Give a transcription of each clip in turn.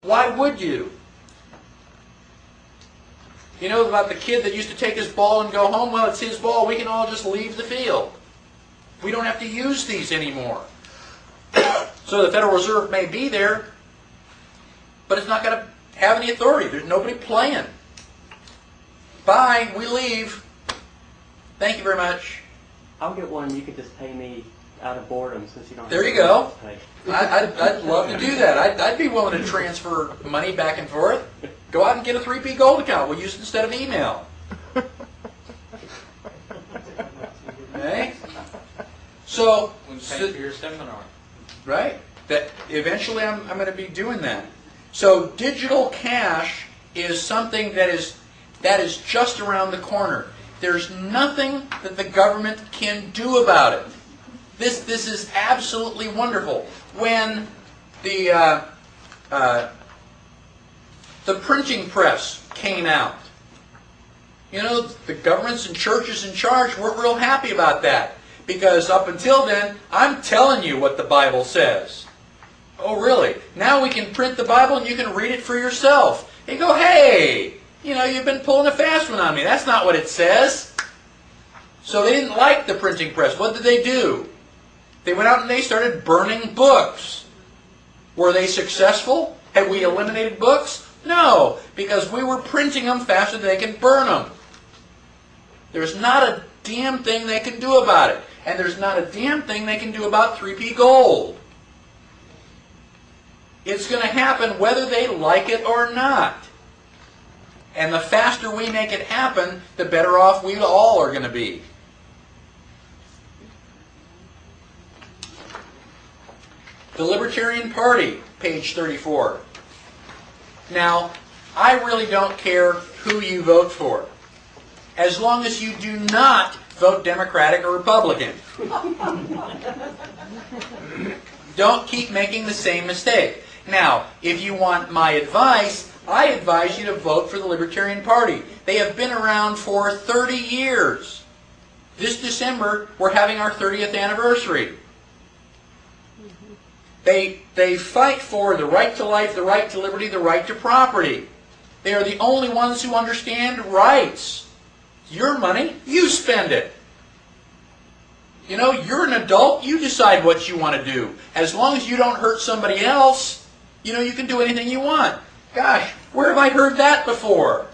Why would you? You know about the kid that used to take his ball and go home? Well, it's his ball. We can all just leave the field. We don't have to use these anymore. So the Federal Reserve may be there, but it's not going to have any authority. There's nobody playing. Bye. We leave. Thank you very much. I'll get one. You could just pay me out of boredom since you don't. There have you go. to pay. I'd love to do that. I'd be willing to transfer money back and forth. Go out and get a 3P Gold account. We'll use it instead of email. Okay? So, pay for your seminar. right? That eventually I'm going to be doing that. So digital cash is something that is just around the corner. There's nothing that the government can do about it. This is absolutely wonderful. When the printing press came out, you know, the governments and churches in charge weren't real happy about that. Because up until then, I'm telling you what the Bible says. Oh, really? Now we can print the Bible and you can read it for yourself. You go, hey, you know, you've been pulling a fast one on me. That's not what it says. So they didn't like the printing press. What did they do? They went out and they started burning books. Were they successful? Had we eliminated books? No, because we were printing them faster than they can burn them. There's not a damn thing they can do about it. And there's not a damn thing they can do about 3P Gold. It's going to happen whether they like it or not. And the faster we make it happen, the better off we all are going to be. The Libertarian Party, page 34. Now, I really don't care who you vote for, as long as you do not vote Democratic or Republican. Don't keep making the same mistake. Now, if you want my advice, I advise you to vote for the Libertarian Party. They have been around for 30 years. This December, we're having our 30th anniversary. They fight for the right to life, the right to liberty, the right to property. They are the only ones who understand rights. Your money, you spend it. You know, you're an adult, you decide what you want to do. As long as you don't hurt somebody else, you know, you can do anything you want. Gosh, where have I heard that before?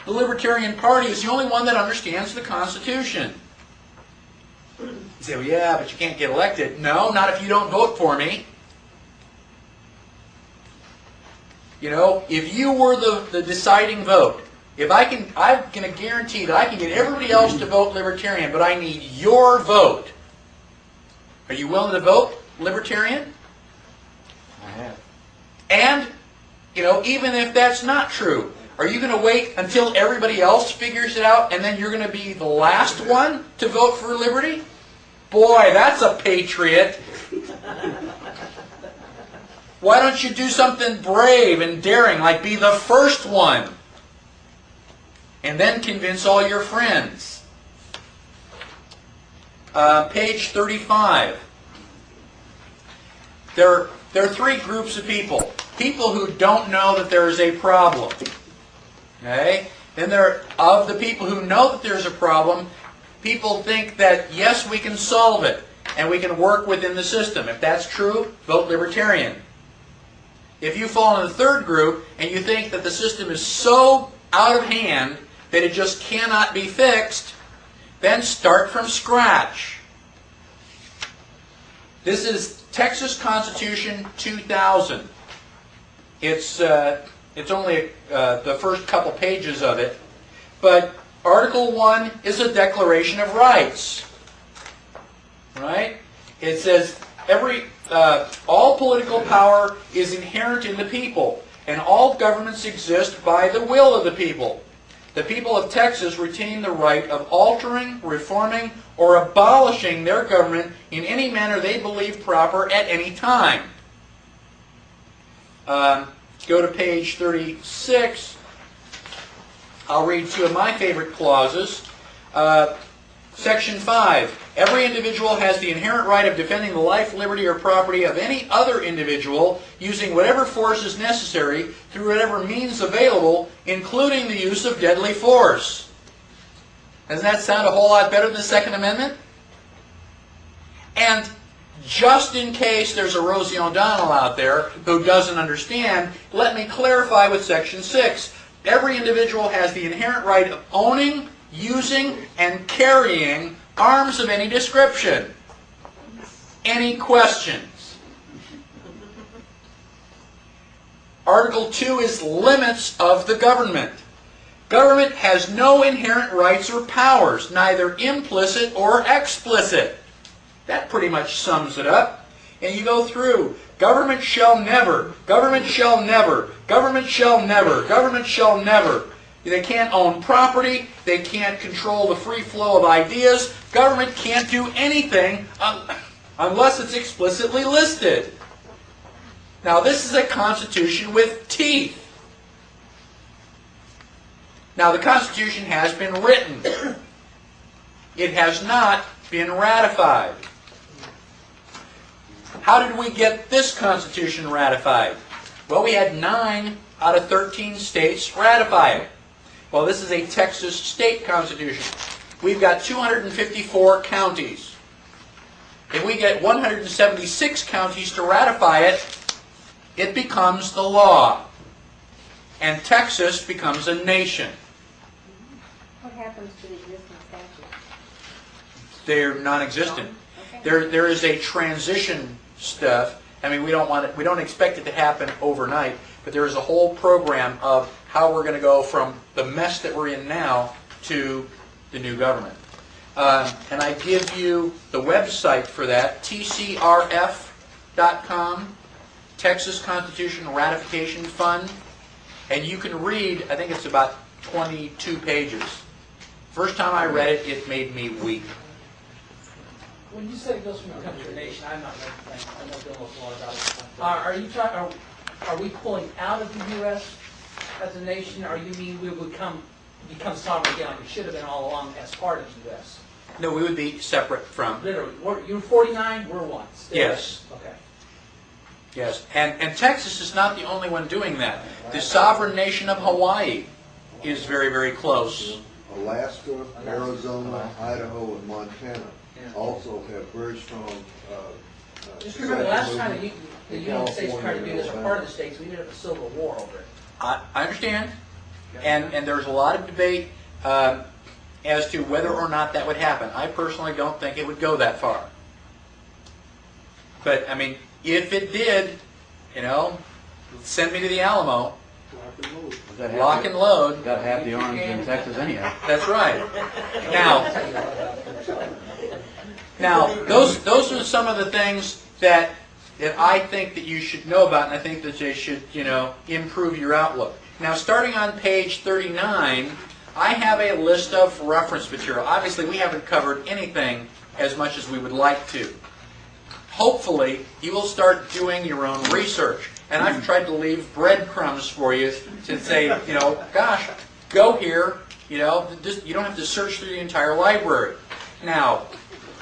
The Libertarian Party is the only one that understands the Constitution. You say, well, yeah, but you can't get elected. No, not if you don't vote for me. You know, if you were the deciding vote, I'm going to guarantee that I can get everybody else to vote Libertarian, but I need your vote. Are you willing to vote Libertarian? I am. And, you know, even if that's not true, are you going to wait until everybody else figures it out and then you're going to be the last one to vote for liberty? Boy, that's a patriot. Why don't you do something brave and daring, like be the first one? And then convince all your friends. Page 35. There are three groups of people. People who don't know that there is a problem. Okay? Then there are, of the people who know that there's a problem, people think that, yes, we can solve it, and we can work within the system. If that's true, vote Libertarian. If you fall in the third group, and you think that the system is so out of hand that it just cannot be fixed, then start from scratch. This is Texas Constitution 2000. It's only the first couple pages of it, but Article 1 is a Declaration of Rights. Right? It says all political power is inherent in the people, and all governments exist by the will of the people. The people of Texas retain the right of altering, reforming, or abolishing their government in any manner they believe proper at any time. Go to page 36. I'll read two of my favorite clauses. Section 5, every individual has the inherent right of defending the life, liberty, or property of any other individual using whatever force is necessary through whatever means available, including the use of deadly force. Doesn't that sound a whole lot better than the Second Amendment? And just in case there's a Rosie O'Donnell out there who doesn't understand, let me clarify with Section 6. Every individual has the inherent right of owning, using, and carrying arms of any description. Any questions? Article 2 is limits of the government. Government has no inherent rights or powers, neither implicit or explicit. That pretty much sums it up. And you go through. Government shall never, government shall never, government shall never, government shall never. They can't own property. They can't control the free flow of ideas. Government can't do anything unless it's explicitly listed. Now, this is a constitution with teeth. Now, the Constitution has been written. It has not been ratified. How did we get this Constitution ratified? Well, we had 9 out of 13 states ratify it. Well, this is a Texas state constitution. We've got 254 counties. If we get 176 counties to ratify it, it becomes the law. And Texas becomes a nation. What happens to the existing statutes? They're non-existent. Okay. There is a transition stuff. I mean, we don't expect it to happen overnight, but there is a whole program of how we're going to go from the mess that we're in now to the new government. And I give you the website for that, tcrf.com, Texas Constitution Ratification Fund, and you can read, I think it's about 22 pages. First time I read it, it made me weep. When you say it goes from a country to a nation, I'm not dealing with a lot about it. Are we pulling out of the U.S. as a nation, or you mean we would become sovereign again like we should have been all along as part of the U.S.? No, we would be separate from. Literally, you're 49, we're 1. Still. Yes. Okay. Yes, and Texas is not the only one doing that. The sovereign nation of Hawaii is very, very close. Alaska, Arizona, Idaho, and Montana also have very strong. Just remember, the last time the United States tried to do this, or part of the states, we ended up a civil war over it. I understand, and there's a lot of debate as to whether or not that would happen. I personally don't think it would go that far. But, I mean, if it did, send me to the Alamo. Lock and load. Got half the arms in Texas anyhow. That's right. Now, those are some of the things that I think that you should know about, and I think that they should, improve your outlook. Now, starting on page 39, I have a list of reference material. Obviously, we haven't covered anything as much as we would like to. Hopefully, you will start doing your own research. And I've tried to leave breadcrumbs for you to say, gosh, go here. You don't have to search through the entire library. Now,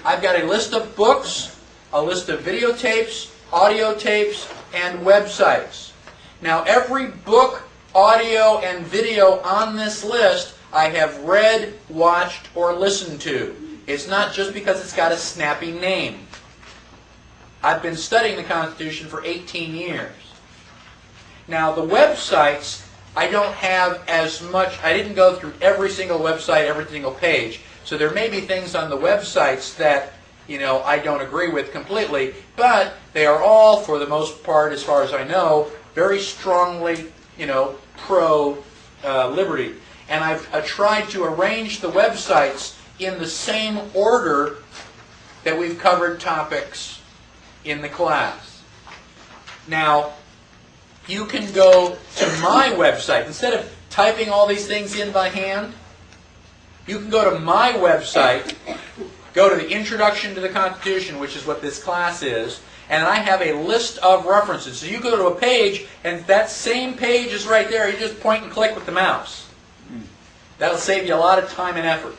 I've got a list of books, a list of videotapes, audio tapes, and websites. Now, every book, audio, and video on this list I have read, watched, or listened to. It's not just because it's got a snappy name. I've been studying the Constitution for 18 years. Now, the websites, I don't have as much. I didn't go through every single website, every single page. So there may be things on the websites that, I don't agree with completely, but they are all, for the most part, as far as I know, very strongly, pro-liberty. And I've tried to arrange the websites in the same order that we've covered topics in the class. Now, you can go to my website. Instead of typing all these things in by hand, you can go to my website, go to the Introduction to the Constitution, which is what this class is, and I have a list of references. So you go to a page, and that same page is right there. You just point and click with the mouse. That'll save you a lot of time and effort.